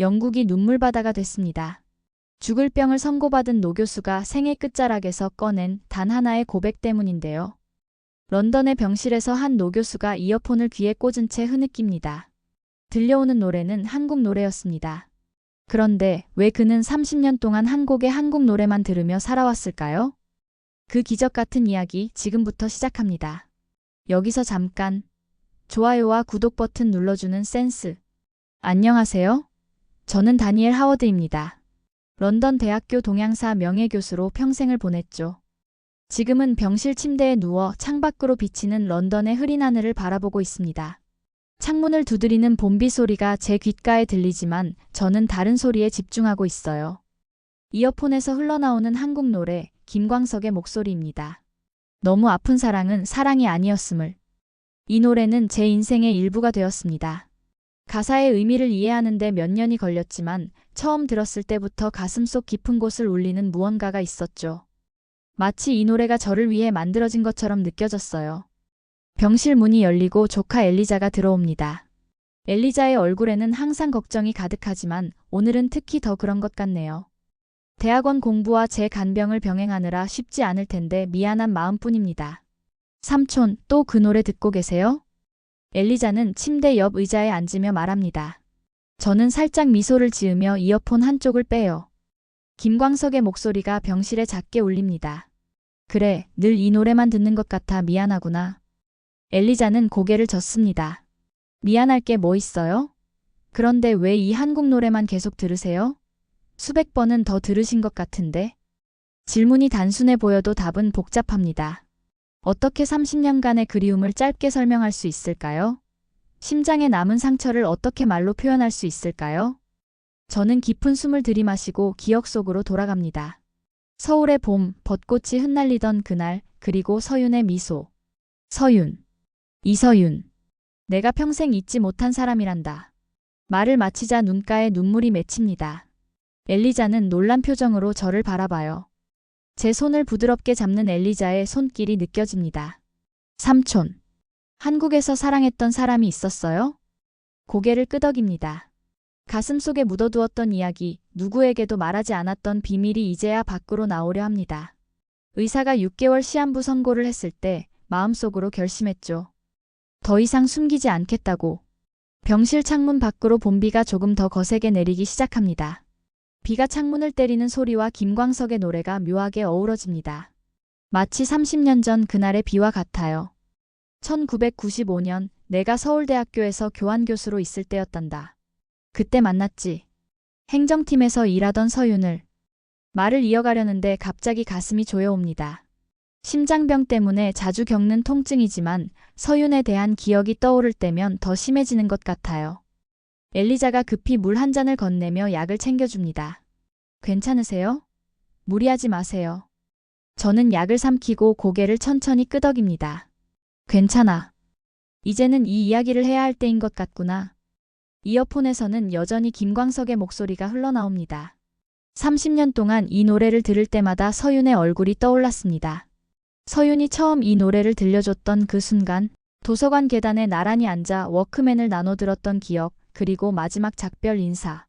영국이 눈물바다가 됐습니다. 죽을 병을 선고받은 노 교수가 생애 끝자락에서 꺼낸 단 하나의 고백 때문인데요. 런던의 병실에서 한 노 교수가 이어폰을 귀에 꽂은 채 흐느낍니다. 들려오는 노래는 한국 노래였습니다. 그런데 왜 그는 30년 동안 한 곡의 한국 노래만 들으며 살아왔을까요? 그 기적 같은 이야기 지금부터 시작합니다. 여기서 잠깐 좋아요와 구독 버튼 눌러주는 센스. 안녕하세요. 저는 다니엘 하워드입니다. 런던 대학교 동양사 명예교수로 평생을 보냈죠. 지금은 병실 침대에 누워 창밖으로 비치는 런던의 흐린 하늘을 바라보고 있습니다. 창문을 두드리는 봄비 소리가 제 귓가에 들리지만 저는 다른 소리에 집중하고 있어요. 이어폰에서 흘러나오는 한국 노래, 김광석의 목소리입니다. 너무 아픈 사랑은 사랑이 아니었음을. 이 노래는 제 인생의 일부가 되었습니다. 가사의 의미를 이해하는데 몇 년이 걸렸지만 처음 들었을 때부터 가슴속 깊은 곳을 울리는 무언가가 있었죠. 마치 이 노래가 저를 위해 만들어진 것처럼 느껴졌어요. 병실 문이 열리고 조카 엘리자가 들어옵니다. 엘리자의 얼굴에는 항상 걱정이 가득하지만 오늘은 특히 더 그런 것 같네요. 대학원 공부와 제 간병을 병행하느라 쉽지 않을 텐데 미안한 마음뿐입니다. 삼촌, 또 그 노래 듣고 계세요? 엘리자는 침대 옆 의자에 앉으며 말합니다. 저는 살짝 미소를 지으며 이어폰 한쪽을 빼요. 김광석의 목소리가 병실에 작게 울립니다. 그래, 늘 이 노래만 듣는 것 같아 미안하구나. 엘리자는 고개를 젓습니다. 미안할 게 뭐 있어요? 그런데 왜 이 한국 노래만 계속 들으세요? 수백 번은 더 들으신 것 같은데? 질문이 단순해 보여도 답은 복잡합니다. 어떻게 30년간의 그리움을 짧게 설명할 수 있을까요? 심장에 남은 상처를 어떻게 말로 표현할 수 있을까요? 저는 깊은 숨을 들이마시고 기억 속으로 돌아갑니다. 서울의 봄, 벚꽃이 흩날리던 그날, 그리고 서윤의 미소. 서윤. 이서윤. 내가 평생 잊지 못한 사람이란다. 말을 마치자 눈가에 눈물이 맺힙니다. 엘리자는 놀란 표정으로 저를 바라봐요. 제 손을 부드럽게 잡는 엘리자의 손길이 느껴집니다. 삼촌. 한국에서 사랑했던 사람이 있었어요? 고개를 끄덕입니다. 가슴속에 묻어두었던 이야기, 누구에게도 말하지 않았던 비밀이 이제야 밖으로 나오려 합니다. 의사가 6개월 시한부 선고를 했을 때 마음속으로 결심했죠. 더 이상 숨기지 않겠다고. 병실 창문 밖으로 봄비가 조금 더 거세게 내리기 시작합니다. 비가 창문을 때리는 소리와 김광석의 노래가 묘하게 어우러집니다. 마치 30년 전 그날의 비와 같아요. 1995년 내가 서울대학교에서 교환교수로 있을 때였단다. 그때 만났지. 행정팀에서 일하던 서윤을. 말을 이어가려는데 갑자기 가슴이 조여옵니다. 심장병 때문에 자주 겪는 통증이지만 서윤에 대한 기억이 떠오를 때면 더 심해지는 것 같아요. 엘리자가 급히 물 한 잔을 건네며 약을 챙겨줍니다. 괜찮으세요? 무리하지 마세요. 저는 약을 삼키고 고개를 천천히 끄덕입니다. 괜찮아. 이제는 이 이야기를 해야 할 때인 것 같구나. 이어폰에서는 여전히 김광석의 목소리가 흘러나옵니다. 30년 동안 이 노래를 들을 때마다 서윤의 얼굴이 떠올랐습니다. 서윤이 처음 이 노래를 들려줬던 그 순간, 도서관 계단에 나란히 앉아 워크맨을 나눠 들었던 기억, 그리고 마지막 작별 인사.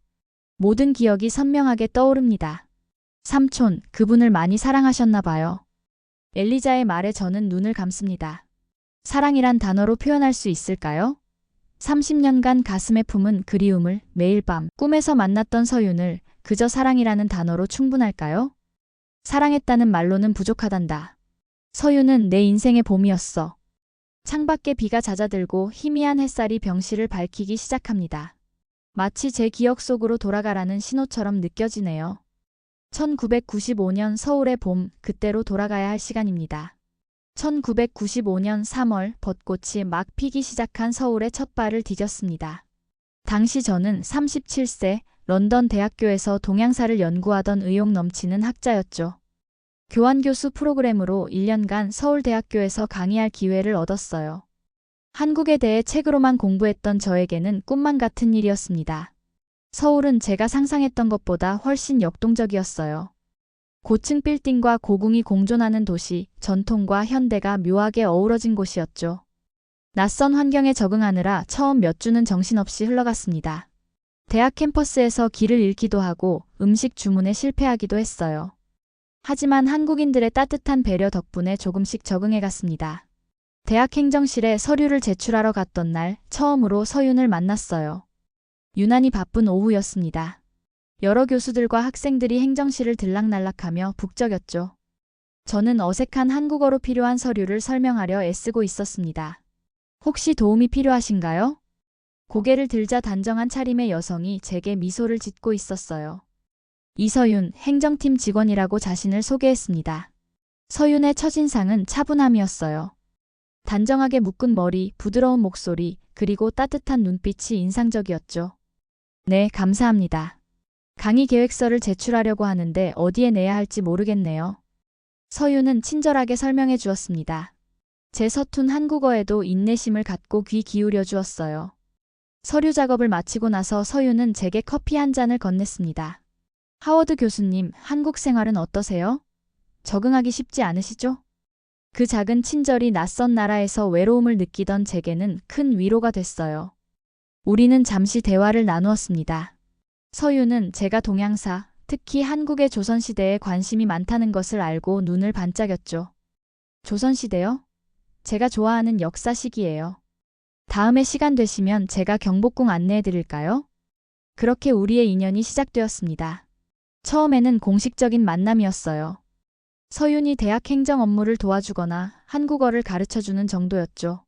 모든 기억이 선명하게 떠오릅니다. 삼촌, 그분을 많이 사랑하셨나 봐요. 엘리자의 말에 저는 눈을 감습니다. 사랑이란 단어로 표현할 수 있을까요? 30년간 가슴에 품은 그리움을 매일 밤 꿈에서 만났던 서윤을 그저 사랑이라는 단어로 충분할까요? 사랑했다는 말로는 부족하단다. 서윤은 내 인생의 봄이었어. 창밖에 비가 잦아들고 희미한 햇살이 병실을 밝히기 시작합니다. 마치 제 기억 속으로 돌아가라는 신호처럼 느껴지네요. 1995년 서울의 봄, 그때로 돌아가야 할 시간입니다. 1995년 3월 벚꽃이 막 피기 시작한 서울의 첫 발을 디뎠습니다. 당시 저는 37세 런던 대학교에서 동양사를 연구하던 의욕 넘치는 학자였죠. 교환교수 프로그램으로 1년간 서울대학교에서 강의할 기회를 얻었어요. 한국에 대해 책으로만 공부했던 저에게는 꿈만 같은 일이었습니다. 서울은 제가 상상했던 것보다 훨씬 역동적이었어요. 고층 빌딩과 고궁이 공존하는 도시, 전통과 현대가 묘하게 어우러진 곳이었죠. 낯선 환경에 적응하느라 처음 몇 주는 정신없이 흘러갔습니다. 대학 캠퍼스에서 길을 잃기도 하고 음식 주문에 실패하기도 했어요. 하지만 한국인들의 따뜻한 배려 덕분에 조금씩 적응해 갔습니다. 대학 행정실에 서류를 제출하러 갔던 날 처음으로 서윤을 만났어요. 유난히 바쁜 오후였습니다. 여러 교수들과 학생들이 행정실을 들락날락하며 북적였죠. 저는 어색한 한국어로 필요한 서류를 설명하려 애쓰고 있었습니다. 혹시 도움이 필요하신가요? 고개를 들자 단정한 차림의 여성이 제게 미소를 짓고 있었어요. 이서윤, 행정팀 직원이라고 자신을 소개했습니다. 서윤의 첫인상은 차분함이었어요. 단정하게 묶은 머리, 부드러운 목소리, 그리고 따뜻한 눈빛이 인상적이었죠. 네, 감사합니다. 강의 계획서를 제출하려고 하는데 어디에 내야 할지 모르겠네요. 서윤은 친절하게 설명해 주었습니다. 제 서툰 한국어에도 인내심을 갖고 귀 기울여 주었어요. 서류 작업을 마치고 나서 서윤은 제게 커피 한 잔을 건넸습니다. 하워드 교수님, 한국 생활은 어떠세요? 적응하기 쉽지 않으시죠? 그 작은 친절이 낯선 나라에서 외로움을 느끼던 제게는 큰 위로가 됐어요. 우리는 잠시 대화를 나누었습니다. 서윤은 제가 동양사, 특히 한국의 조선시대에 관심이 많다는 것을 알고 눈을 반짝였죠. 조선시대요? 제가 좋아하는 역사식이에요. 다음에 시간 되시면 제가 경복궁 안내해 드릴까요? 그렇게 우리의 인연이 시작되었습니다. 처음에는 공식적인 만남이었어요. 서윤이 대학 행정 업무를 도와주거나 한국어를 가르쳐주는 정도였죠.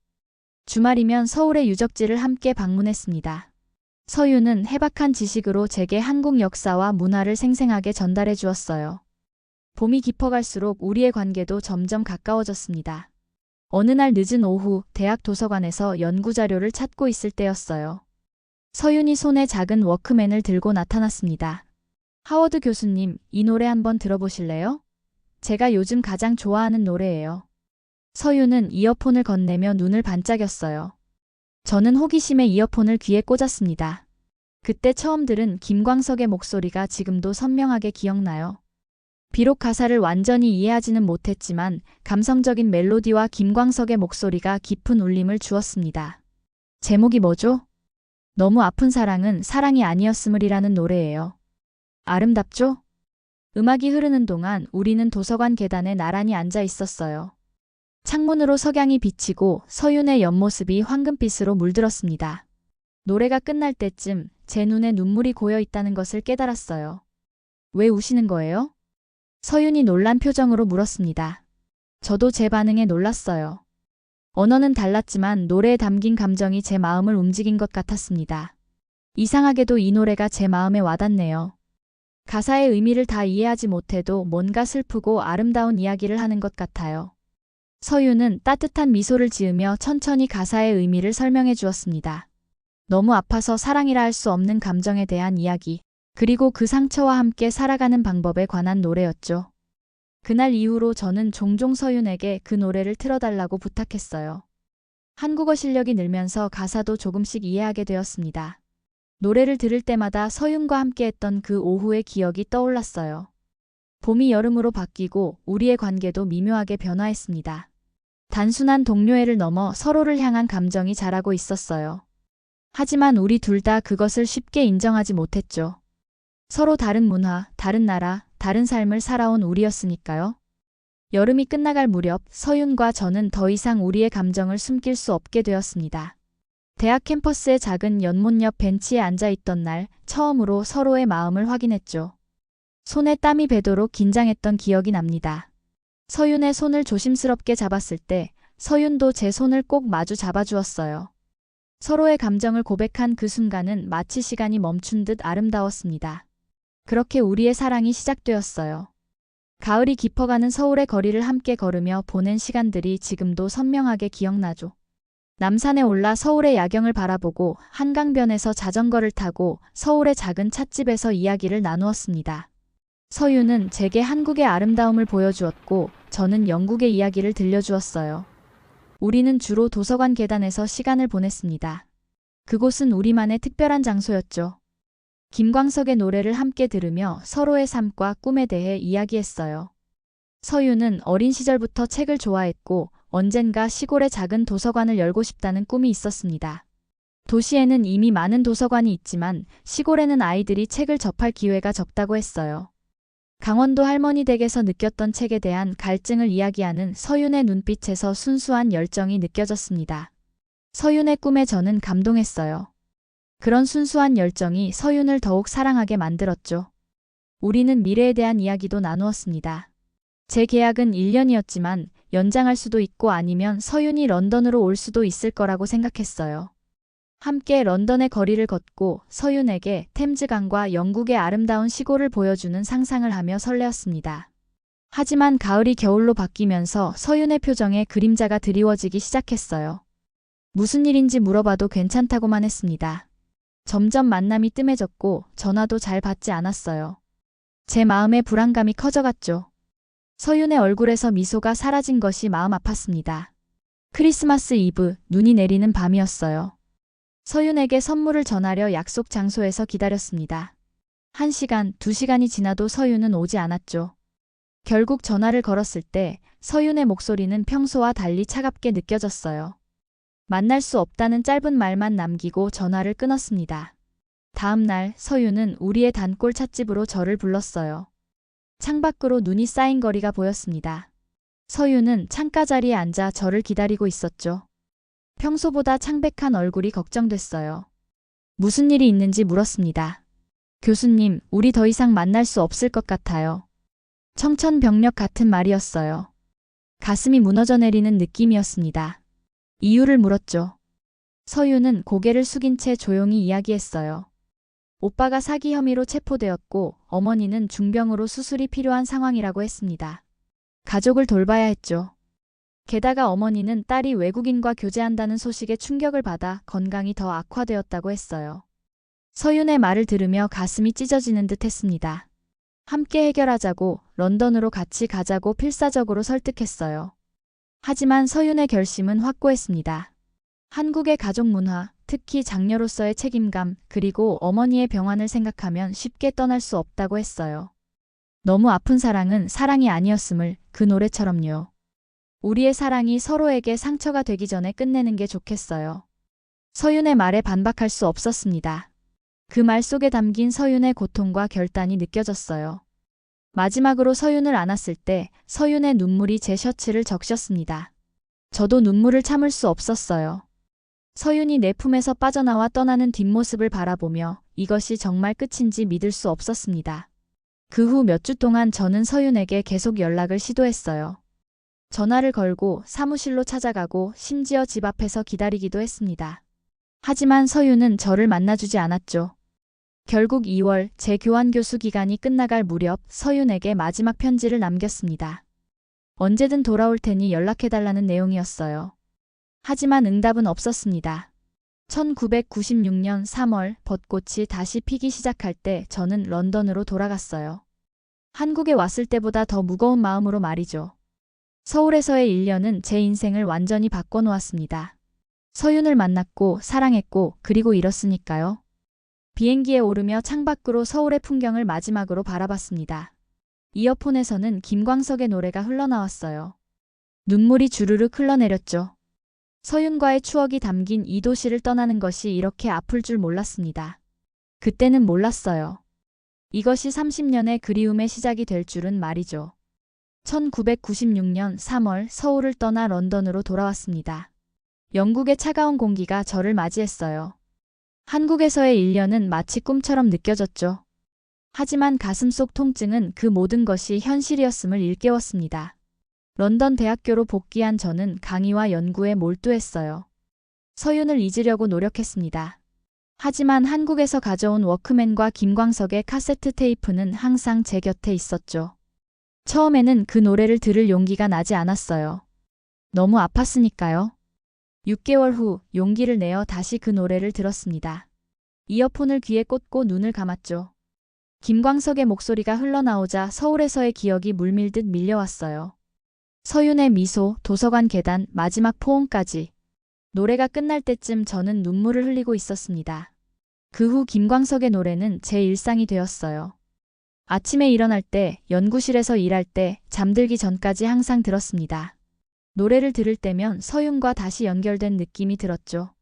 주말이면 서울의 유적지를 함께 방문했습니다. 서윤은 해박한 지식으로 제게 한국 역사와 문화를 생생하게 전달해 주었어요. 봄이 깊어갈수록 우리의 관계도 점점 가까워졌습니다. 어느 날 늦은 오후 대학 도서관에서 연구자료를 찾고 있을 때였어요. 서윤이 손에 작은 워크맨을 들고 나타났습니다. 하워드 교수님, 이 노래 한번 들어보실래요? 제가 요즘 가장 좋아하는 노래예요. 서윤은 이어폰을 건네며 눈을 반짝였어요. 저는 호기심에 이어폰을 귀에 꽂았습니다. 그때 처음 들은 김광석의 목소리가 지금도 선명하게 기억나요. 비록 가사를 완전히 이해하지는 못했지만 감성적인 멜로디와 김광석의 목소리가 깊은 울림을 주었습니다. 제목이 뭐죠? 너무 아픈 사랑은 사랑이 아니었음을이라는 노래예요. 아름답죠? 음악이 흐르는 동안 우리는 도서관 계단에 나란히 앉아 있었어요. 창문으로 석양이 비치고 서윤의 옆모습이 황금빛으로 물들었습니다. 노래가 끝날 때쯤 제 눈에 눈물이 고여 있다는 것을 깨달았어요. 왜 우시는 거예요? 서윤이 놀란 표정으로 물었습니다. 저도 제 반응에 놀랐어요. 언어는 달랐지만 노래에 담긴 감정이 제 마음을 움직인 것 같았습니다. 이상하게도 이 노래가 제 마음에 와닿네요. 가사의 의미를 다 이해하지 못해도 뭔가 슬프고 아름다운 이야기를 하는 것 같아요. 서윤은 따뜻한 미소를 지으며 천천히 가사의 의미를 설명해 주었습니다. 너무 아파서 사랑이라 할 수 없는 감정에 대한 이야기, 그리고 그 상처와 함께 살아가는 방법에 관한 노래였죠. 그날 이후로 저는 종종 서윤에게 그 노래를 틀어달라고 부탁했어요. 한국어 실력이 늘면서 가사도 조금씩 이해하게 되었습니다. 노래를 들을 때마다 서윤과 함께했던 그 오후의 기억이 떠올랐어요. 봄이 여름으로 바뀌고 우리의 관계도 미묘하게 변화했습니다. 단순한 동료애를 넘어 서로를 향한 감정이 자라고 있었어요. 하지만 우리 둘 다 그것을 쉽게 인정하지 못했죠. 서로 다른 문화, 다른 나라, 다른 삶을 살아온 우리였으니까요. 여름이 끝나갈 무렵 서윤과 저는 더 이상 우리의 감정을 숨길 수 없게 되었습니다. 대학 캠퍼스의 작은 연못 옆 벤치에 앉아 있던 날 처음으로 서로의 마음을 확인했죠. 손에 땀이 배도록 긴장했던 기억이 납니다. 서윤의 손을 조심스럽게 잡았을 때 서윤도 제 손을 꼭 마주 잡아주었어요. 서로의 감정을 고백한 그 순간은 마치 시간이 멈춘 듯 아름다웠습니다. 그렇게 우리의 사랑이 시작되었어요. 가을이 깊어가는 서울의 거리를 함께 걸으며 보낸 시간들이 지금도 선명하게 기억나죠. 남산에 올라 서울의 야경을 바라보고 한강변에서 자전거를 타고 서울의 작은 찻집에서 이야기를 나누었습니다. 서윤은 제게 한국의 아름다움을 보여주었고 저는 영국의 이야기를 들려주었어요. 우리는 주로 도서관 계단에서 시간을 보냈습니다. 그곳은 우리만의 특별한 장소였죠. 김광석의 노래를 함께 들으며 서로의 삶과 꿈에 대해 이야기했어요. 서윤은 어린 시절부터 책을 좋아했고 언젠가 시골의 작은 도서관을 열고 싶다는 꿈이 있었습니다. 도시에는 이미 많은 도서관이 있지만 시골에는 아이들이 책을 접할 기회가 적다고 했어요. 강원도 할머니 댁에서 느꼈던 책에 대한 갈증을 이야기하는 서윤의 눈빛에서 순수한 열정이 느껴졌습니다. 서윤의 꿈에 저는 감동했어요. 그런 순수한 열정이 서윤을 더욱 사랑하게 만들었죠. 우리는 미래에 대한 이야기도 나누었습니다. 제 계약은 1년이었지만 연장할 수도 있고 아니면 서윤이 런던으로 올 수도 있을 거라고 생각했어요. 함께 런던의 거리를 걷고 서윤에게 템즈강과 영국의 아름다운 시골을 보여주는 상상을 하며 설레었습니다. 하지만 가을이 겨울로 바뀌면서 서윤의 표정에 그림자가 드리워지기 시작했어요. 무슨 일인지 물어봐도 괜찮다고만 했습니다. 점점 만남이 뜸해졌고 전화도 잘 받지 않았어요. 제 마음의 불안감이 커져갔죠. 서윤의 얼굴에서 미소가 사라진 것이 마음 아팠습니다. 크리스마스 이브, 눈이 내리는 밤이었어요. 서윤에게 선물을 전하려 약속 장소에서 기다렸습니다. 1시간, 2시간이 지나도 서윤은 오지 않았죠. 결국 전화를 걸었을 때 서윤의 목소리는 평소와 달리 차갑게 느껴졌어요. 만날 수 없다는 짧은 말만 남기고 전화를 끊었습니다. 다음 날 서윤은 우리의 단골 찻집으로 저를 불렀어요. 창밖으로 눈이 쌓인 거리가 보였습니다. 서윤은 창가 자리에 앉아 저를 기다리고 있었죠. 평소보다 창백한 얼굴이 걱정됐어요. 무슨 일이 있는지 물었습니다. 교수님, 우리 더 이상 만날 수 없을 것 같아요. 청천벽력 같은 말이었어요. 가슴이 무너져 내리는 느낌이었습니다. 이유를 물었죠. 서윤은 고개를 숙인 채 조용히 이야기했어요. 오빠가 사기 혐의로 체포되었고 어머니는 중병으로 수술이 필요한 상황이라고 했습니다. 가족을 돌봐야 했죠. 게다가 어머니는 딸이 외국인과 교제한다는 소식에 충격을 받아 건강이 더 악화되었다고 했어요. 서윤의 말을 들으며 가슴이 찢어지는 듯 했습니다. 함께 해결하자고, 런던으로 같이 가자고 필사적으로 설득했어요. 하지만 서윤의 결심은 확고했습니다. 한국의 가족 문화, 특히 장녀로서의 책임감, 그리고 어머니의 병환을 생각하면 쉽게 떠날 수 없다고 했어요. 너무 아픈 사랑은 사랑이 아니었음을, 그 노래처럼요. 우리의 사랑이 서로에게 상처가 되기 전에 끝내는 게 좋겠어요. 서윤의 말에 반박할 수 없었습니다. 그 말 속에 담긴 서윤의 고통과 결단이 느껴졌어요. 마지막으로 서윤을 안았을 때 서윤의 눈물이 제 셔츠를 적셨습니다. 저도 눈물을 참을 수 없었어요. 서윤이 내 품에서 빠져나와 떠나는 뒷모습을 바라보며 이것이 정말 끝인지 믿을 수 없었습니다. 그 후 몇 주 동안 저는 서윤에게 계속 연락을 시도했어요. 전화를 걸고 사무실로 찾아가고 심지어 집 앞에서 기다리기도 했습니다. 하지만 서윤은 저를 만나주지 않았죠. 결국 2월 제 교환교수 기간이 끝나갈 무렵 서윤에게 마지막 편지를 남겼습니다. 언제든 돌아올 테니 연락해달라는 내용이었어요. 하지만 응답은 없었습니다. 1996년 3월 벚꽃이 다시 피기 시작할 때 저는 런던으로 돌아갔어요. 한국에 왔을 때보다 더 무거운 마음으로 말이죠. 서울에서의 1년은 제 인생을 완전히 바꿔놓았습니다. 서윤을 만났고 사랑했고 그리고 잃었으니까요. 비행기에 오르며 창밖으로 서울의 풍경을 마지막으로 바라봤습니다. 이어폰에서는 김광석의 노래가 흘러나왔어요. 눈물이 주르륵 흘러내렸죠. 서윤과의 추억이 담긴 이 도시를 떠나는 것이 이렇게 아플 줄 몰랐습니다. 그때는 몰랐어요. 이것이 30년의 그리움의 시작이 될 줄은 말이죠. 1996년 3월 서울을 떠나 런던으로 돌아왔습니다. 영국의 차가운 공기가 저를 맞이했어요. 한국에서의 1년은 마치 꿈처럼 느껴졌죠. 하지만 가슴속 통증은 그 모든 것이 현실이었음을 일깨웠습니다. 런던 대학교로 복귀한 저는 강의와 연구에 몰두했어요. 서윤을 잊으려고 노력했습니다. 하지만 한국에서 가져온 워크맨과 김광석의 카세트 테이프는 항상 제 곁에 있었죠. 처음에는 그 노래를 들을 용기가 나지 않았어요. 너무 아팠으니까요. 6개월 후 용기를 내어 다시 그 노래를 들었습니다. 이어폰을 귀에 꽂고 눈을 감았죠. 김광석의 목소리가 흘러나오자 서울에서의 기억이 물밀듯 밀려왔어요. 서윤의 미소, 도서관 계단, 마지막 포옹까지. 노래가 끝날 때쯤 저는 눈물을 흘리고 있었습니다. 그 후 김광석의 노래는 제 일상이 되었어요. 아침에 일어날 때, 연구실에서 일할 때, 잠들기 전까지 항상 들었습니다. 노래를 들을 때면 서윤과 다시 연결된 느낌이 들었죠.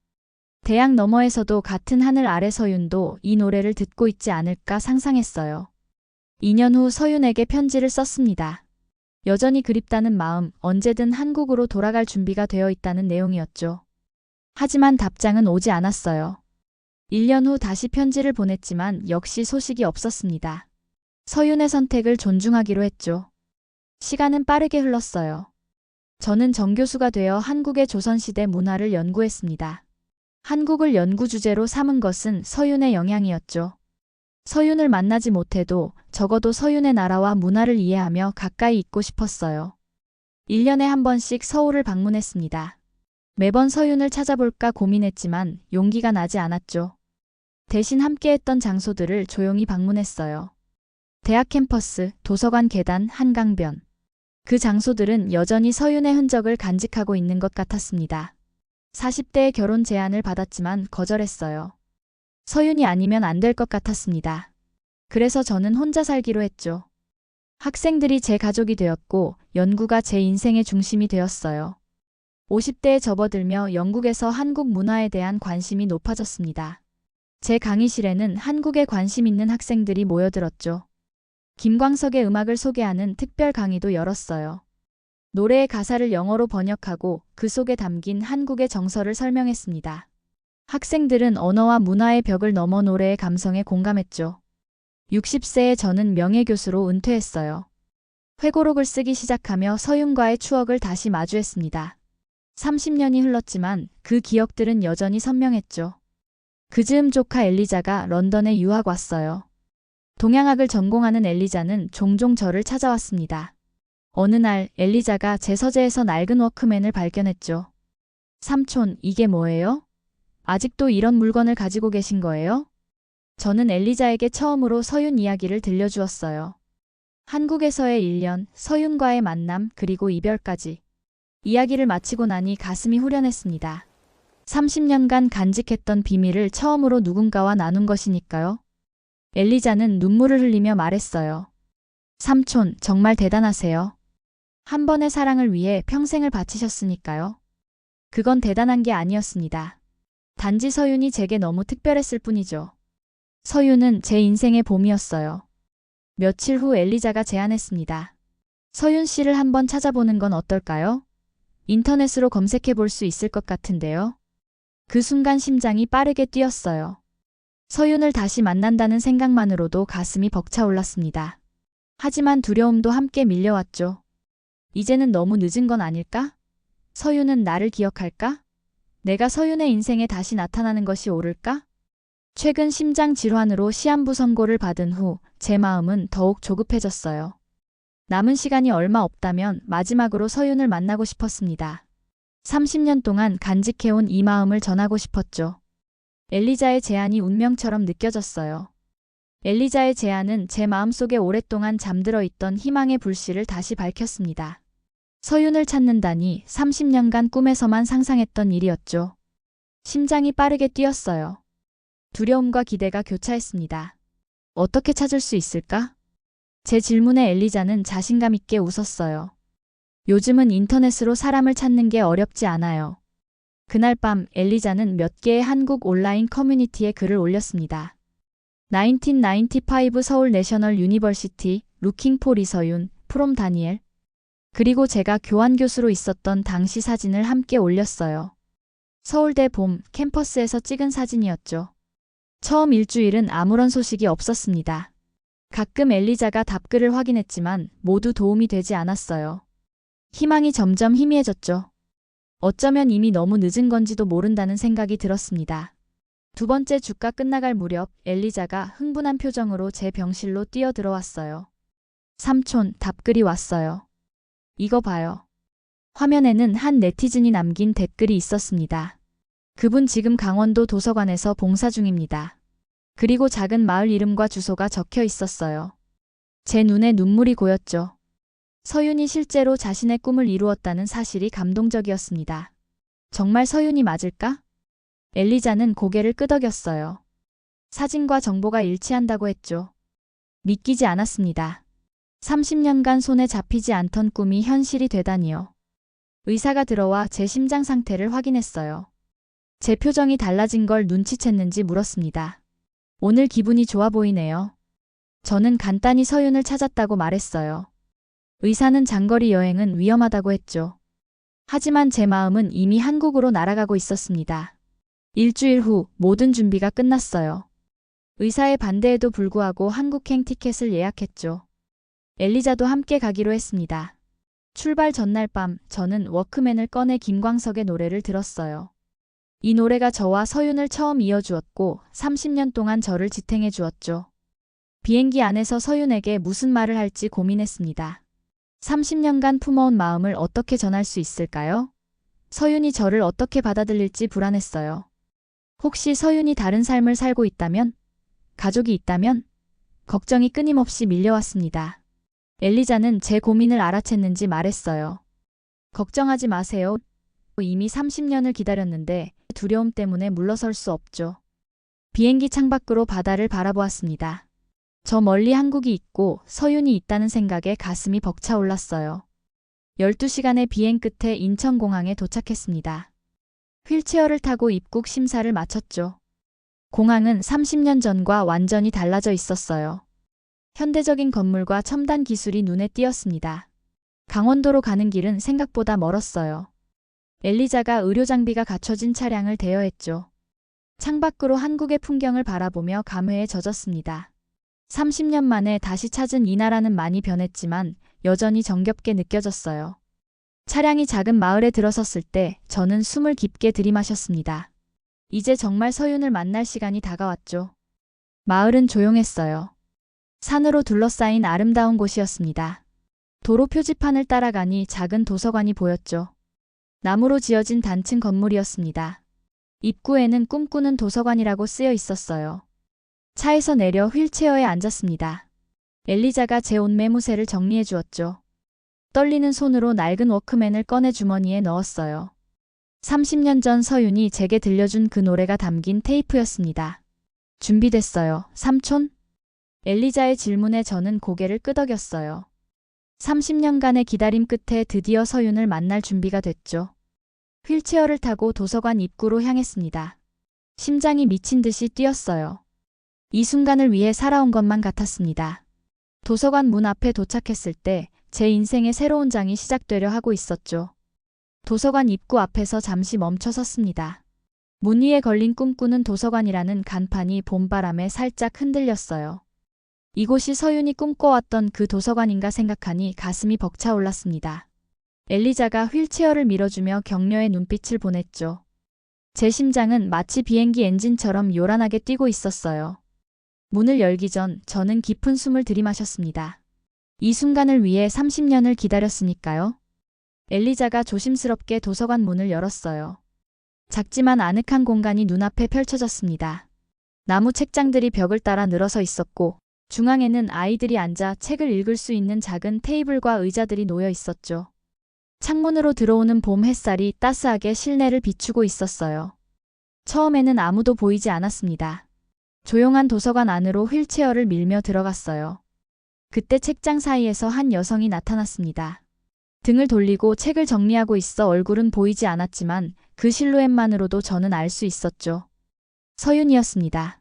대양 너머에서도 같은 하늘 아래 서윤도 이 노래를 듣고 있지 않을까 상상했어요. 2년 후 서윤에게 편지를 썼습니다. 여전히 그립다는 마음, 언제든 한국으로 돌아갈 준비가 되어 있다는 내용이었죠. 하지만 답장은 오지 않았어요. 1년 후 다시 편지를 보냈지만 역시 소식이 없었습니다. 서윤의 선택을 존중하기로 했죠. 시간은 빠르게 흘렀어요. 저는 정교수가 되어 한국의 조선시대 문화를 연구했습니다. 한국을 연구 주제로 삼은 것은 서윤의 영향이었죠. 서윤을 만나지 못해도 적어도 서윤의 나라와 문화를 이해하며 가까이 있고 싶었어요. 1년에 한 번씩 서울을 방문했습니다. 매번 서윤을 찾아볼까 고민했지만 용기가 나지 않았죠. 대신 함께했던 장소들을 조용히 방문했어요. 대학 캠퍼스, 도서관 계단, 한강변. 그 장소들은 여전히 서윤의 흔적을 간직하고 있는 것 같았습니다. 40대에 결혼 제안을 받았지만 거절했어요. 서윤이 아니면 안 될 것 같았습니다. 그래서 저는 혼자 살기로 했죠. 학생들이 제 가족이 되었고 연구가 제 인생의 중심이 되었어요. 50대에 접어들며 영국에서 한국 문화에 대한 관심이 높아졌습니다. 제 강의실에는 한국에 관심 있는 학생들이 모여들었죠. 김광석의 음악을 소개하는 특별 강의도 열었어요. 노래의 가사를 영어로 번역하고 그 속에 담긴 한국의 정서를 설명했습니다. 학생들은 언어와 문화의 벽을 넘어 노래의 감성에 공감했죠. 60세에 저는 명예교수로 은퇴했어요. 회고록을 쓰기 시작하며 서윤과의 추억을 다시 마주했습니다. 30년이 흘렀지만 그 기억들은 여전히 선명했죠. 그 즈음 조카 엘리자가 런던에 유학 왔어요. 동양학을 전공하는 엘리자는 종종 저를 찾아왔습니다. 어느 날 엘리자가 제 서재에서 낡은 워크맨을 발견했죠. 삼촌, 이게 뭐예요? 아직도 이런 물건을 가지고 계신 거예요? 저는 엘리자에게 처음으로 서윤 이야기를 들려주었어요. 한국에서의 1년, 서윤과의 만남, 그리고 이별까지. 이야기를 마치고 나니 가슴이 후련했습니다. 30년간 간직했던 비밀을 처음으로 누군가와 나눈 것이니까요. 엘리자는 눈물을 흘리며 말했어요. 삼촌, 정말 대단하세요. 한 번의 사랑을 위해 평생을 바치셨으니까요. 그건 대단한 게 아니었습니다. 단지 서윤이 제게 너무 특별했을 뿐이죠. 서윤은 제 인생의 봄이었어요. 며칠 후 엘리자가 제안했습니다. 서윤 씨를 한번 찾아보는 건 어떨까요? 인터넷으로 검색해 볼 수 있을 것 같은데요. 그 순간 심장이 빠르게 뛰었어요. 서윤을 다시 만난다는 생각만으로도 가슴이 벅차올랐습니다. 하지만 두려움도 함께 밀려왔죠. 이제는 너무 늦은 건 아닐까? 서윤은 나를 기억할까? 내가 서윤의 인생에 다시 나타나는 것이 옳을까? 최근 심장 질환으로 시한부 선고를 받은 후 제 마음은 더욱 조급해졌어요. 남은 시간이 얼마 없다면 마지막으로 서윤을 만나고 싶었습니다. 30년 동안 간직해온 이 마음을 전하고 싶었죠. 엘리자의 제안이 운명처럼 느껴졌어요. 엘리자의 제안은 제 마음속에 오랫동안 잠들어 있던 희망의 불씨를 다시 밝혔습니다. 서윤을 찾는다니 30년간 꿈에서만 상상했던 일이었죠. 심장이 빠르게 뛰었어요. 두려움과 기대가 교차했습니다. 어떻게 찾을 수 있을까? 제 질문에 엘리자는 자신감 있게 웃었어요. 요즘은 인터넷으로 사람을 찾는 게 어렵지 않아요. 그날 밤 엘리자는 몇 개의 한국 온라인 커뮤니티에 글을 올렸습니다. 1995 서울 내셔널 유니버시티, 루킹 포 리서윤, 프롬 다니엘. 그리고 제가 교환 교수로 있었던 당시 사진을 함께 올렸어요. 서울대 봄 캠퍼스에서 찍은 사진이었죠. 처음 일주일은 아무런 소식이 없었습니다. 가끔 엘리자가 답글을 확인했지만 모두 도움이 되지 않았어요. 희망이 점점 희미해졌죠. 어쩌면 이미 너무 늦은 건지도 모른다는 생각이 들었습니다. 두 번째 주가 끝나갈 무렵 엘리자가 흥분한 표정으로 제 병실로 뛰어들어왔어요. 삼촌, 답글이 왔어요. 이거 봐요. 화면에는 한 네티즌이 남긴 댓글이 있었습니다. 그분 지금 강원도 도서관에서 봉사 중입니다. 그리고 작은 마을 이름과 주소가 적혀 있었어요. 제 눈에 눈물이 고였죠. 서윤이 실제로 자신의 꿈을 이루었다는 사실이 감동적이었습니다. 정말 서윤이 맞을까? 엘리자는 고개를 끄덕였어요. 사진과 정보가 일치한다고 했죠. 믿기지 않았습니다. 30년간 손에 잡히지 않던 꿈이 현실이 되다니요. 의사가 들어와 제 심장 상태를 확인했어요. 제 표정이 달라진 걸 눈치챘는지 물었습니다. 오늘 기분이 좋아 보이네요. 저는 간단히 서윤을 찾았다고 말했어요. 의사는 장거리 여행은 위험하다고 했죠. 하지만 제 마음은 이미 한국으로 날아가고 있었습니다. 일주일 후 모든 준비가 끝났어요. 의사의 반대에도 불구하고 한국행 티켓을 예약했죠. 엘리자도 함께 가기로 했습니다. 출발 전날 밤 저는 워크맨을 꺼내 김광석의 노래를 들었어요. 이 노래가 저와 서윤을 처음 이어주었고 30년 동안 저를 지탱해 주었죠. 비행기 안에서 서윤에게 무슨 말을 할지 고민했습니다. 30년간 품어온 마음을 어떻게 전할 수 있을까요? 서윤이 저를 어떻게 받아들일지 불안했어요. 혹시 서윤이 다른 삶을 살고 있다면? 가족이 있다면? 걱정이 끊임없이 밀려왔습니다. 엘리자는 제 고민을 알아챘는지 말했어요. 걱정하지 마세요. 이미 30년을 기다렸는데 두려움 때문에 물러설 수 없죠. 비행기 창밖으로 바다를 바라보았습니다. 저 멀리 한국이 있고 서윤이 있다는 생각에 가슴이 벅차올랐어요. 12시간의 비행 끝에 인천공항에 도착했습니다. 휠체어를 타고 입국 심사를 마쳤죠. 공항은 30년 전과 완전히 달라져 있었어요. 현대적인 건물과 첨단 기술이 눈에 띄었습니다. 강원도로 가는 길은 생각보다 멀었어요. 엘리자가 의료 장비가 갖춰진 차량을 대여했죠. 창밖으로 한국의 풍경을 바라보며 감회에 젖었습니다. 30년 만에 다시 찾은 이 나라는 많이 변했지만 여전히 정겹게 느껴졌어요. 차량이 작은 마을에 들어섰을 때 저는 숨을 깊게 들이마셨습니다. 이제 정말 서윤을 만날 시간이 다가왔죠. 마을은 조용했어요. 산으로 둘러싸인 아름다운 곳이었습니다. 도로 표지판을 따라가니 작은 도서관이 보였죠. 나무로 지어진 단층 건물이었습니다. 입구에는 꿈꾸는 도서관이라고 쓰여 있었어요. 차에서 내려 휠체어에 앉았습니다. 엘리자가 제 옷 매무새를 정리해 주었죠. 떨리는 손으로 낡은 워크맨을 꺼내 주머니에 넣었어요. 30년 전 서윤이 제게 들려준 그 노래가 담긴 테이프였습니다. 준비됐어요, 삼촌? 엘리자의 질문에 저는 고개를 끄덕였어요. 30년간의 기다림 끝에 드디어 서윤을 만날 준비가 됐죠. 휠체어를 타고 도서관 입구로 향했습니다. 심장이 미친 듯이 뛰었어요. 이 순간을 위해 살아온 것만 같았습니다. 도서관 문 앞에 도착했을 때 제 인생의 새로운 장이 시작되려 하고 있었죠. 도서관 입구 앞에서 잠시 멈춰 섰습니다. 문 위에 걸린 꿈꾸는 도서관이라는 간판이 봄바람에 살짝 흔들렸어요. 이곳이 서윤이 꿈꿔왔던 그 도서관인가 생각하니 가슴이 벅차올랐습니다. 엘리자가 휠체어를 밀어주며 격려의 눈빛을 보냈죠. 제 심장은 마치 비행기 엔진처럼 요란하게 뛰고 있었어요. 문을 열기 전 저는 깊은 숨을 들이마셨습니다. 이 순간을 위해 30년을 기다렸으니까요. 엘리자가 조심스럽게 도서관 문을 열었어요. 작지만 아늑한 공간이 눈앞에 펼쳐졌습니다. 나무 책장들이 벽을 따라 늘어서 있었고 중앙에는 아이들이 앉아 책을 읽을 수 있는 작은 테이블과 의자들이 놓여 있었죠. 창문으로 들어오는 봄 햇살이 따스하게 실내를 비추고 있었어요. 처음에는 아무도 보이지 않았습니다. 조용한 도서관 안으로 휠체어를 밀며 들어갔어요. 그때 책장 사이에서 한 여성이 나타났습니다. 등을 돌리고 책을 정리하고 있어 얼굴은 보이지 않았지만 그 실루엣만으로도 저는 알 수 있었죠. 서윤이었습니다.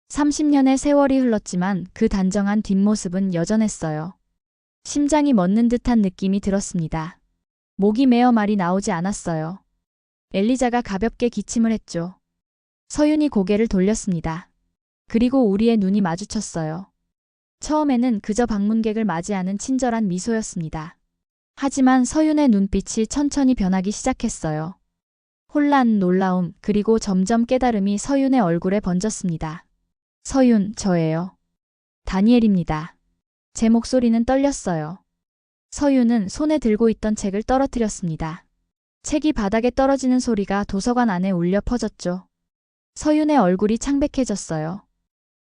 30년의 세월이 흘렀지만 그 단정한 뒷모습은 여전했어요. 심장이 멎는 듯한 느낌이 들었습니다. 목이 메어 말이 나오지 않았어요. 엘리자가 가볍게 기침을 했죠. 서윤이 고개를 돌렸습니다. 그리고 우리의 눈이 마주쳤어요. 처음에는 그저 방문객을 맞이하는 친절한 미소였습니다. 하지만 서윤의 눈빛이 천천히 변하기 시작했어요. 혼란, 놀라움, 그리고 점점 깨달음이 서윤의 얼굴에 번졌습니다. 서윤, 저예요. 다니엘입니다. 제 목소리는 떨렸어요. 서윤은 손에 들고 있던 책을 떨어뜨렸습니다. 책이 바닥에 떨어지는 소리가 도서관 안에 울려 퍼졌죠. 서윤의 얼굴이 창백해졌어요.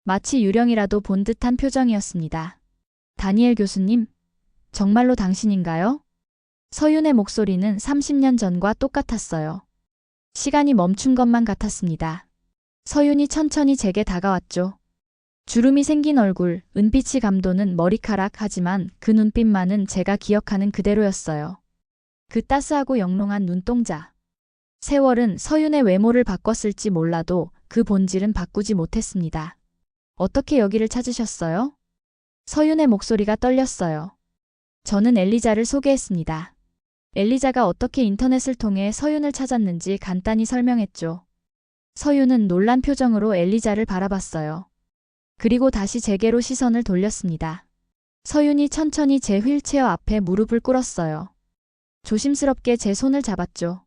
마치 유령이라도 본 듯한 표정이었습니다. 다니엘 교수님, 정말로 당신인가요? 서윤의 목소리는 30년 전과 똑같았어요. 시간이 멈춘 것만 같았습니다. 서윤이 천천히 제게 다가왔죠. 주름이 생긴 얼굴, 은빛이 감도는 머리카락 하지만 그 눈빛만은 제가 기억하는 그대로였어요. 그 따스하고 영롱한 눈동자. 세월은 서윤의 외모를 바꿨을지 몰라도 그 본질은 바꾸지 못했습니다. 어떻게 여기를 찾으셨어요? 서윤의 목소리가 떨렸어요. 저는 엘리자를 소개했습니다. 엘리자가 어떻게 인터넷을 통해 서윤을 찾았는지 간단히 설명했죠. 서윤은 놀란 표정으로 엘리자를 바라봤어요. 그리고 다시 제게로 시선을 돌렸습니다. 서윤이 천천히 제 휠체어 앞에 무릎을 꿇었어요. 조심스럽게 제 손을 잡았죠.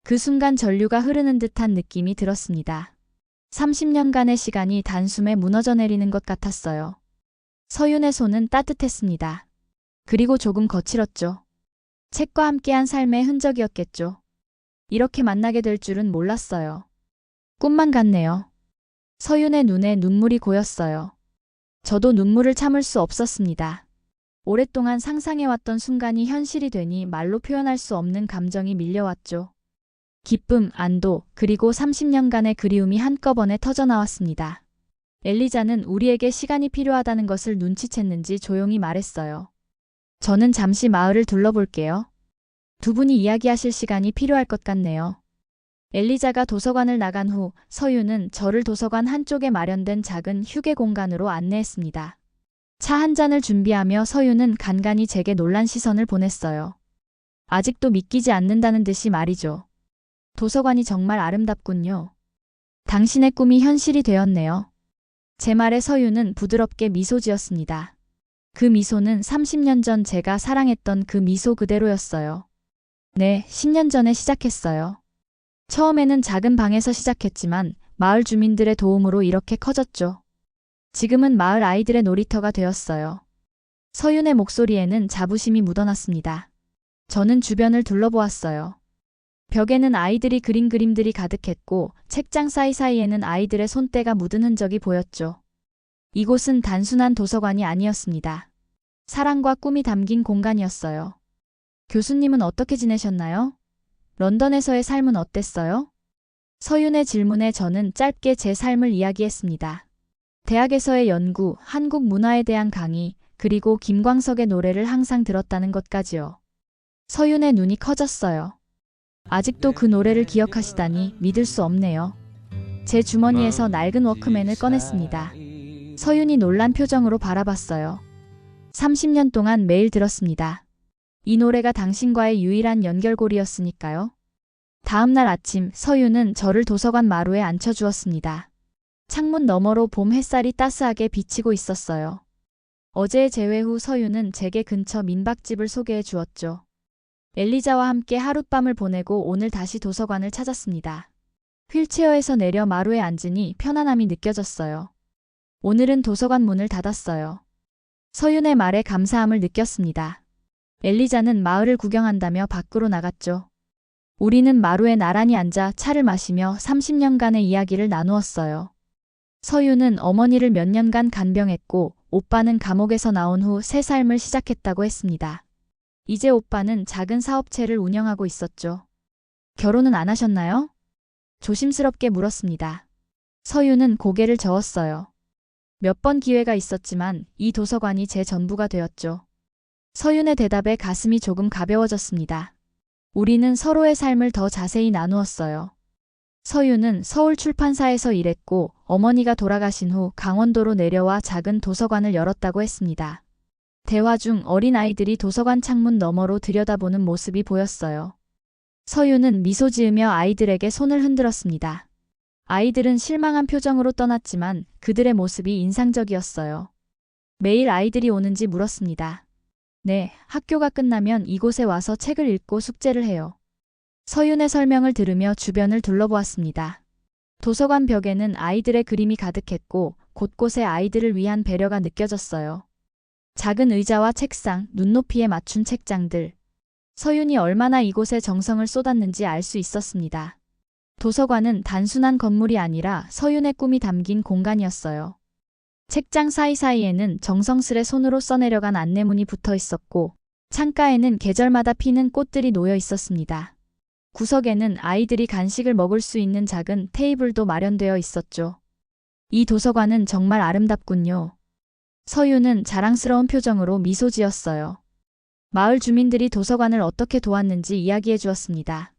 그 순간 전류가 흐르는 듯한 느낌이 들었습니다. 30년간의 시간이 단숨에 무너져 내리는 것 같았어요. 서윤의 손은 따뜻했습니다. 그리고 조금 거칠었죠. 책과 함께한 삶의 흔적이었겠죠. 이렇게 만나게 될 줄은 몰랐어요. 꿈만 같네요. 서윤의 눈에 눈물이 고였어요. 저도 눈물을 참을 수 없었습니다. 오랫동안 상상해왔던 순간이 현실이 되니 말로 표현할 수 없는 감정이 밀려왔죠. 기쁨, 안도, 그리고 30년간의 그리움이 한꺼번에 터져나왔습니다. 엘리자는 우리에게 시간이 필요하다는 것을 눈치챘는지 조용히 말했어요. 저는 잠시 마을을 둘러볼게요. 두 분이 이야기하실 시간이 필요할 것 같네요. 엘리자가 도서관을 나간 후 서윤은 저를 도서관 한쪽에 마련된 작은 휴게 공간으로 안내했습니다. 차 한 잔을 준비하며 서윤은 간간히 제게 놀란 시선을 보냈어요. 아직도 믿기지 않는다는 듯이 말이죠. 도서관이 정말 아름답군요. 당신의 꿈이 현실이 되었네요. 제 말에 서윤은 부드럽게 미소 지었습니다. 그 미소는 30년 전 제가 사랑했던 그 미소 그대로였어요. 네, 10년 전에 시작했어요. 처음에는 작은 방에서 시작했지만 마을 주민들의 도움으로 이렇게 커졌죠. 지금은 마을 아이들의 놀이터가 되었어요. 서윤의 목소리에는 자부심이 묻어났습니다. 저는 주변을 둘러보았어요. 벽에는 아이들이 그린 그림들이 가득했고 책장 사이사이에는 아이들의 손때가 묻은 흔적이 보였죠. 이곳은 단순한 도서관이 아니었습니다. 사랑과 꿈이 담긴 공간이었어요. 교수님은 어떻게 지내셨나요? 런던에서의 삶은 어땠어요? 서윤의 질문에 저는 짧게 제 삶을 이야기했습니다. 대학에서의 연구, 한국 문화에 대한 강의, 그리고 김광석의 노래를 항상 들었다는 것까지요. 서윤의 눈이 커졌어요. 아직도 그 노래를 기억하시다니 믿을 수 없네요. 제 주머니에서 낡은 워크맨을 꺼냈습니다. 서윤이 놀란 표정으로 바라봤어요. 30년 동안 매일 들었습니다. 이 노래가 당신과의 유일한 연결고리였으니까요. 다음 날 아침 서윤은 저를 도서관 마루에 앉혀주었습니다. 창문 너머로 봄 햇살이 따스하게 비치고 있었어요. 어제의 재회 후 서윤은 제게 근처 민박집을 소개해 주었죠. 엘리자와 함께 하룻밤을 보내고 오늘 다시 도서관을 찾았습니다. 휠체어에서 내려 마루에 앉으니 편안함이 느껴졌어요. 오늘은 도서관 문을 닫았어요. 서윤의 말에 감사함을 느꼈습니다. 엘리자는 마을을 구경한다며 밖으로 나갔죠. 우리는 마루에 나란히 앉아 차를 마시며 30년간의 이야기를 나누었어요. 서윤은 어머니를 몇 년간 간병했고 오빠는 감옥에서 나온 후 새 삶을 시작했다고 했습니다. 이제 오빠는 작은 사업체를 운영하고 있었죠. 결혼은 안 하셨나요? 조심스럽게 물었습니다. 서윤은 고개를 저었어요. 몇 번 기회가 있었지만 이 도서관이 제 전부가 되었죠. 서윤의 대답에 가슴이 조금 가벼워졌습니다. 우리는 서로의 삶을 더 자세히 나누었어요. 서윤은 서울 출판사에서 일했고 어머니가 돌아가신 후 강원도로 내려와 작은 도서관을 열었다고 했습니다. 대화 중 어린 아이들이 도서관 창문 너머로 들여다보는 모습이 보였어요. 서윤은 미소 지으며 아이들에게 손을 흔들었습니다. 아이들은 실망한 표정으로 떠났지만 그들의 모습이 인상적이었어요. 매일 아이들이 오는지 물었습니다. 네, 학교가 끝나면 이곳에 와서 책을 읽고 숙제를 해요. 서윤의 설명을 들으며 주변을 둘러보았습니다. 도서관 벽에는 아이들의 그림이 가득했고 곳곳에 아이들을 위한 배려가 느껴졌어요. 작은 의자와 책상, 눈높이에 맞춘 책장들. 서윤이 얼마나 이곳에 정성을 쏟았는지 알 수 있었습니다. 도서관은 단순한 건물이 아니라 서윤의 꿈이 담긴 공간이었어요. 책장 사이사이에는 정성스레 손으로 써내려간 안내문이 붙어 있었고 창가에는 계절마다 피는 꽃들이 놓여 있었습니다. 구석에는 아이들이 간식을 먹을 수 있는 작은 테이블도 마련되어 있었죠. 이 도서관은 정말 아름답군요. 서윤은 자랑스러운 표정으로 미소 지었어요. 마을 주민들이 도서관을 어떻게 도왔는지 이야기해 주었습니다.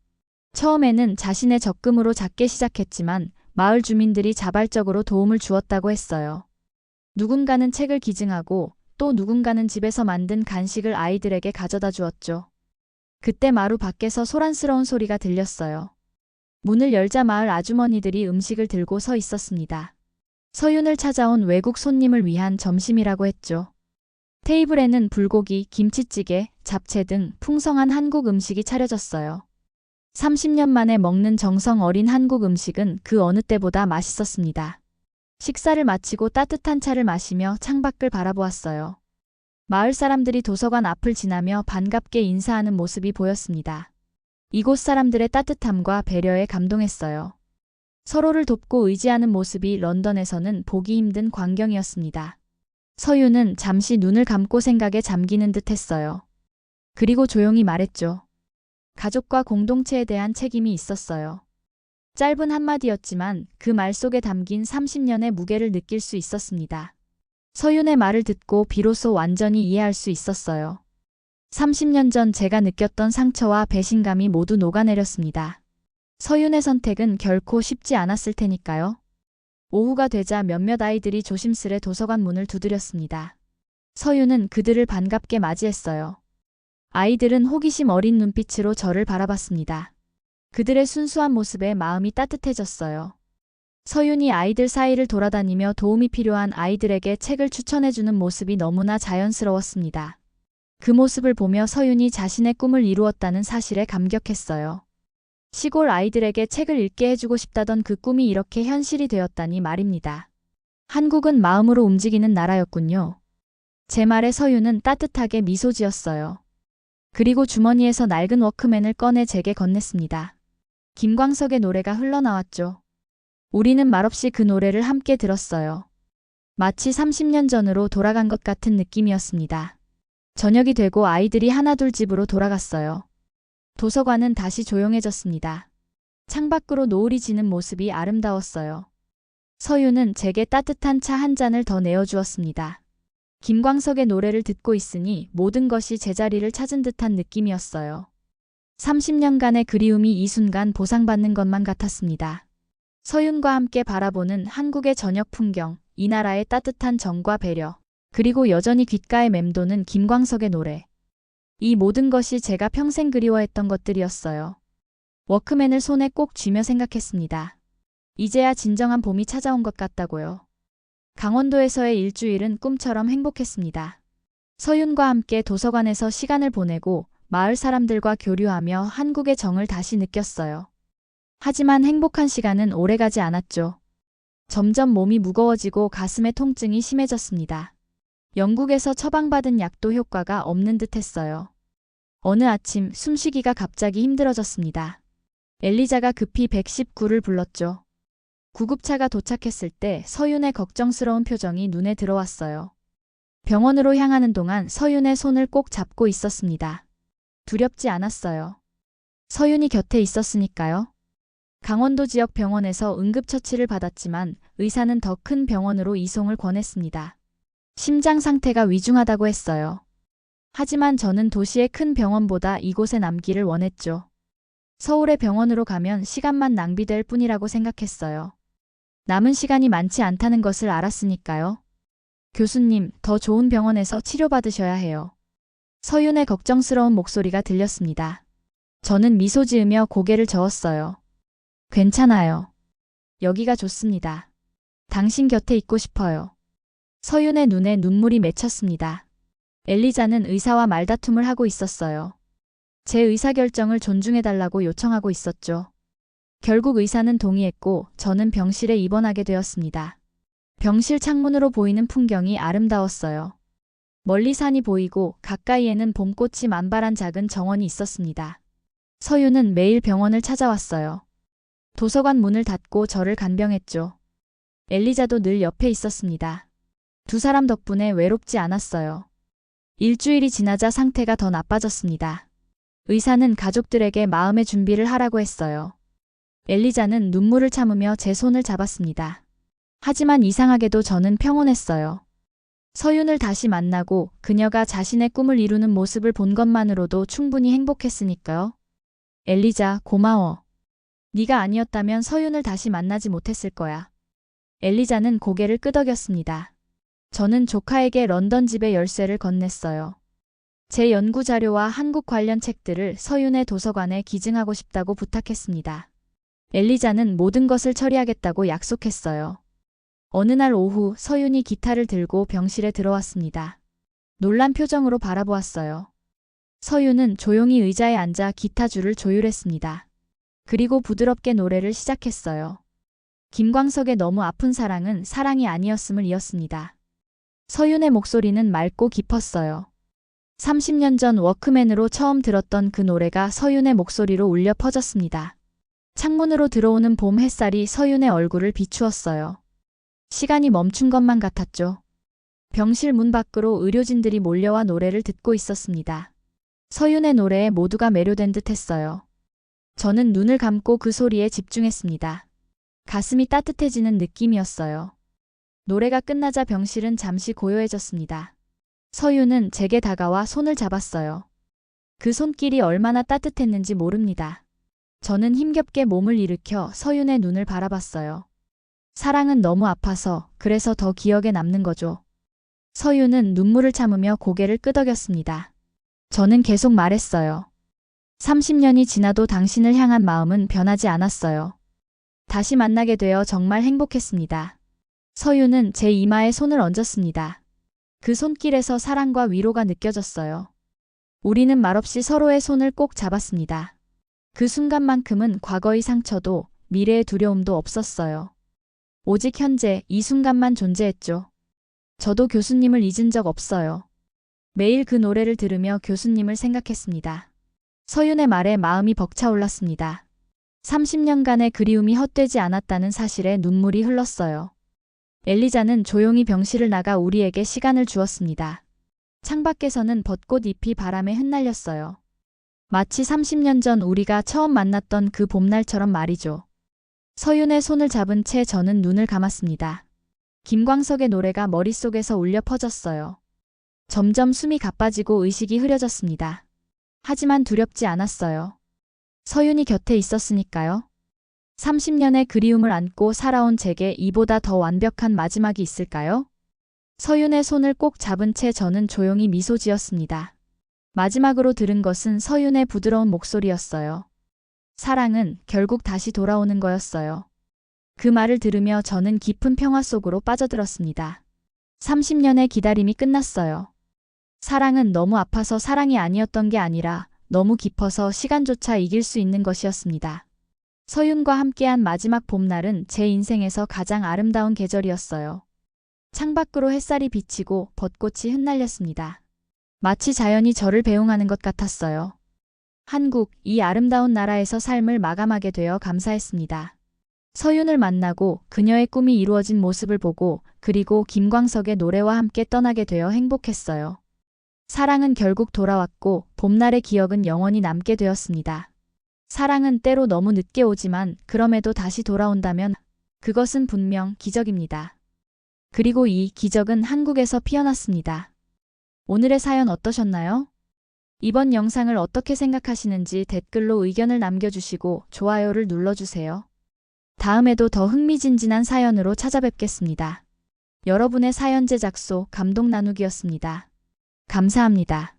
처음에는 자신의 적금으로 작게 시작했지만 마을 주민들이 자발적으로 도움을 주었다고 했어요. 누군가는 책을 기증하고 또 누군가는 집에서 만든 간식을 아이들에게 가져다 주었죠. 그때 마루 밖에서 소란스러운 소리가 들렸어요. 문을 열자 마을 아주머니들이 음식을 들고 서 있었습니다. 서윤을 찾아온 외국 손님을 위한 점심이라고 했죠. 테이블에는 불고기, 김치찌개, 잡채 등 풍성한 한국 음식이 차려졌어요. 30년 만에 먹는 정성 어린 한국 음식은 그 어느 때보다 맛있었습니다. 식사를 마치고 따뜻한 차를 마시며 창밖을 바라보았어요. 마을 사람들이 도서관 앞을 지나며 반갑게 인사하는 모습이 보였습니다. 이곳 사람들의 따뜻함과 배려에 감동했어요. 서로를 돕고 의지하는 모습이 런던에서는 보기 힘든 광경이었습니다. 서윤은 잠시 눈을 감고 생각에 잠기는 듯 했어요. 그리고 조용히 말했죠. 가족과 공동체에 대한 책임이 있었어요. 짧은 한마디였지만 그 말 속에 담긴 30년의 무게를 느낄 수 있었습니다. 서윤의 말을 듣고 비로소 완전히 이해할 수 있었어요. 30년 전 제가 느꼈던 상처와 배신감이 모두 녹아내렸습니다. 서윤의 선택은 결코 쉽지 않았을 테니까요. 오후가 되자 몇몇 아이들이 조심스레 도서관 문을 두드렸습니다. 서윤은 그들을 반갑게 맞이했어요. 아이들은 호기심 어린 눈빛으로 저를 바라봤습니다. 그들의 순수한 모습에 마음이 따뜻해졌어요. 서윤이 아이들 사이를 돌아다니며 도움이 필요한 아이들에게 책을 추천해주는 모습이 너무나 자연스러웠습니다. 그 모습을 보며 서윤이 자신의 꿈을 이루었다는 사실에 감격했어요. 시골 아이들에게 책을 읽게 해주고 싶다던 그 꿈이 이렇게 현실이 되었다니 말입니다. 한국은 마음으로 움직이는 나라였군요. 제 말에 서윤은 따뜻하게 미소 지었어요. 그리고 주머니에서 낡은 워크맨을 꺼내 제게 건넸습니다. 김광석의 노래가 흘러나왔죠. 우리는 말없이 그 노래를 함께 들었어요. 마치 30년 전으로 돌아간 것 같은 느낌이었습니다. 저녁이 되고 아이들이 하나둘 집으로 돌아갔어요. 도서관은 다시 조용해졌습니다. 창밖으로 노을이 지는 모습이 아름다웠어요. 서윤은 제게 따뜻한 차 한 잔을 더 내어주었습니다. 김광석의 노래를 듣고 있으니 모든 것이 제자리를 찾은 듯한 느낌이었어요. 30년간의 그리움이 이 순간 보상받는 것만 같았습니다. 서윤과 함께 바라보는 한국의 저녁 풍경, 이 나라의 따뜻한 정과 배려, 그리고 여전히 귓가에 맴도는 김광석의 노래. 이 모든 것이 제가 평생 그리워했던 것들이었어요. 워크맨을 손에 꼭 쥐며 생각했습니다. 이제야 진정한 봄이 찾아온 것 같다고요. 강원도에서의 일주일은 꿈처럼 행복했습니다. 서윤과 함께 도서관에서 시간을 보내고 마을 사람들과 교류하며 한국의 정을 다시 느꼈어요. 하지만 행복한 시간은 오래가지 않았죠. 점점 몸이 무거워지고 가슴의 통증이 심해졌습니다. 영국에서 처방받은 약도 효과가 없는 듯 했어요. 어느 아침 숨쉬기가 갑자기 힘들어졌습니다. 엘리자가 급히 119를 불렀죠. 구급차가 도착했을 때 서윤의 걱정스러운 표정이 눈에 들어왔어요. 병원으로 향하는 동안 서윤의 손을 꼭 잡고 있었습니다. 두렵지 않았어요. 서윤이 곁에 있었으니까요. 강원도 지역 병원에서 응급처치를 받았지만 의사는 더 큰 병원으로 이송을 권했습니다. 심장 상태가 위중하다고 했어요. 하지만 저는 도시의 큰 병원보다 이곳에 남기를 원했죠. 서울의 병원으로 가면 시간만 낭비될 뿐이라고 생각했어요. 남은 시간이 많지 않다는 것을 알았으니까요. 교수님, 더 좋은 병원에서 치료받으셔야 해요. 서윤의 걱정스러운 목소리가 들렸습니다. 저는 미소 지으며 고개를 저었어요. 괜찮아요. 여기가 좋습니다. 당신 곁에 있고 싶어요. 서윤의 눈에 눈물이 맺혔습니다. 엘리자는 의사와 말다툼을 하고 있었어요. 제 의사결정을 존중해달라고 요청하고 있었죠. 결국 의사는 동의했고 저는 병실에 입원하게 되었습니다. 병실 창문으로 보이는 풍경이 아름다웠어요. 멀리 산이 보이고 가까이에는 봄꽃이 만발한 작은 정원이 있었습니다. 서윤은 매일 병원을 찾아왔어요. 도서관 문을 닫고 저를 간병했죠. 엘리자도 늘 옆에 있었습니다. 두 사람 덕분에 외롭지 않았어요. 일주일이 지나자 상태가 더 나빠졌습니다. 의사는 가족들에게 마음의 준비를 하라고 했어요. 엘리자는 눈물을 참으며 제 손을 잡았습니다. 하지만 이상하게도 저는 평온했어요. 서윤을 다시 만나고 그녀가 자신의 꿈을 이루는 모습을 본 것만으로도 충분히 행복했으니까요. 엘리자, 고마워. 네가 아니었다면 서윤을 다시 만나지 못했을 거야. 엘리자는 고개를 끄덕였습니다. 저는 조카에게 런던 집의 열쇠를 건넸어요. 제 연구 자료와 한국 관련 책들을 서윤의 도서관에 기증하고 싶다고 부탁했습니다. 엘리자는 모든 것을 처리하겠다고 약속했어요. 어느 날 오후 서윤이 기타를 들고 병실에 들어왔습니다. 놀란 표정으로 바라보았어요. 서윤은 조용히 의자에 앉아 기타 줄을 조율했습니다. 그리고 부드럽게 노래를 시작했어요. 김광석의 너무 아픈 사랑은 사랑이 아니었음을 이었습니다. 서윤의 목소리는 맑고 깊었어요. 30년 전 워크맨으로 처음 들었던 그 노래가 서윤의 목소리로 울려 퍼졌습니다. 창문으로 들어오는 봄 햇살이 서윤의 얼굴을 비추었어요. 시간이 멈춘 것만 같았죠. 병실 문 밖으로 의료진들이 몰려와 노래를 듣고 있었습니다. 서윤의 노래에 모두가 매료된 듯 했어요. 저는 눈을 감고 그 소리에 집중했습니다. 가슴이 따뜻해지는 느낌이었어요. 노래가 끝나자 병실은 잠시 고요해졌습니다. 서윤은 제게 다가와 손을 잡았어요. 그 손길이 얼마나 따뜻했는지 모릅니다. 저는 힘겹게 몸을 일으켜 서윤의 눈을 바라봤어요. 사랑은 너무 아파서 그래서 더 기억에 남는 거죠. 서윤은 눈물을 참으며 고개를 끄덕였습니다. 저는 계속 말했어요. 30년이 지나도 당신을 향한 마음은 변하지 않았어요. 다시 만나게 되어 정말 행복했습니다. 서윤은 제 이마에 손을 얹었습니다. 그 손길에서 사랑과 위로가 느껴졌어요. 우리는 말없이 서로의 손을 꼭 잡았습니다. 그 순간만큼은 과거의 상처도 미래의 두려움도 없었어요. 오직 현재 이 순간만 존재했죠. 저도 교수님을 잊은 적 없어요. 매일 그 노래를 들으며 교수님을 생각했습니다. 서윤의 말에 마음이 벅차올랐습니다. 30년간의 그리움이 헛되지 않았다는 사실에 눈물이 흘렀어요. 엘리자는 조용히 병실을 나가 우리에게 시간을 주었습니다. 창밖에서는 벚꽃 잎이 바람에 흩날렸어요. 마치 30년 전 우리가 처음 만났던 그 봄날처럼 말이죠. 서윤의 손을 잡은 채 저는 눈을 감았습니다. 김광석의 노래가 머릿속에서 울려 퍼졌어요. 점점 숨이 가빠지고 의식이 흐려졌습니다. 하지만 두렵지 않았어요. 서윤이 곁에 있었으니까요. 30년의 그리움을 안고 살아온 제게 이보다 더 완벽한 마지막이 있을까요? 서윤의 손을 꼭 잡은 채 저는 조용히 미소 지었습니다. 마지막으로 들은 것은 서윤의 부드러운 목소리였어요. 사랑은 결국 다시 돌아오는 거였어요. 그 말을 들으며 저는 깊은 평화 속으로 빠져들었습니다. 30년의 기다림이 끝났어요. 사랑은 너무 아파서 사랑이 아니었던 게 아니라 너무 깊어서 시간조차 이길 수 있는 것이었습니다. 서윤과 함께한 마지막 봄날은 제 인생에서 가장 아름다운 계절이었어요. 창밖으로 햇살이 비치고 벚꽃이 흩날렸습니다. 마치 자연이 저를 배웅하는 것 같았어요. 한국, 이 아름다운 나라에서 삶을 마감하게 되어 감사했습니다. 서윤을 만나고 그녀의 꿈이 이루어진 모습을 보고 그리고 김광석의 노래와 함께 떠나게 되어 행복했어요. 사랑은 결국 돌아왔고 봄날의 기억은 영원히 남게 되었습니다. 사랑은 때로 너무 늦게 오지만 그럼에도 다시 돌아온다면 그것은 분명 기적입니다. 그리고 이 기적은 한국에서 피어났습니다. 오늘의 사연 어떠셨나요? 이번 영상을 어떻게 생각하시는지 댓글로 의견을 남겨주시고 좋아요를 눌러주세요. 다음에도 더 흥미진진한 사연으로 찾아뵙겠습니다. 여러분의 사연 제작소 감동 나누기였습니다. 감사합니다.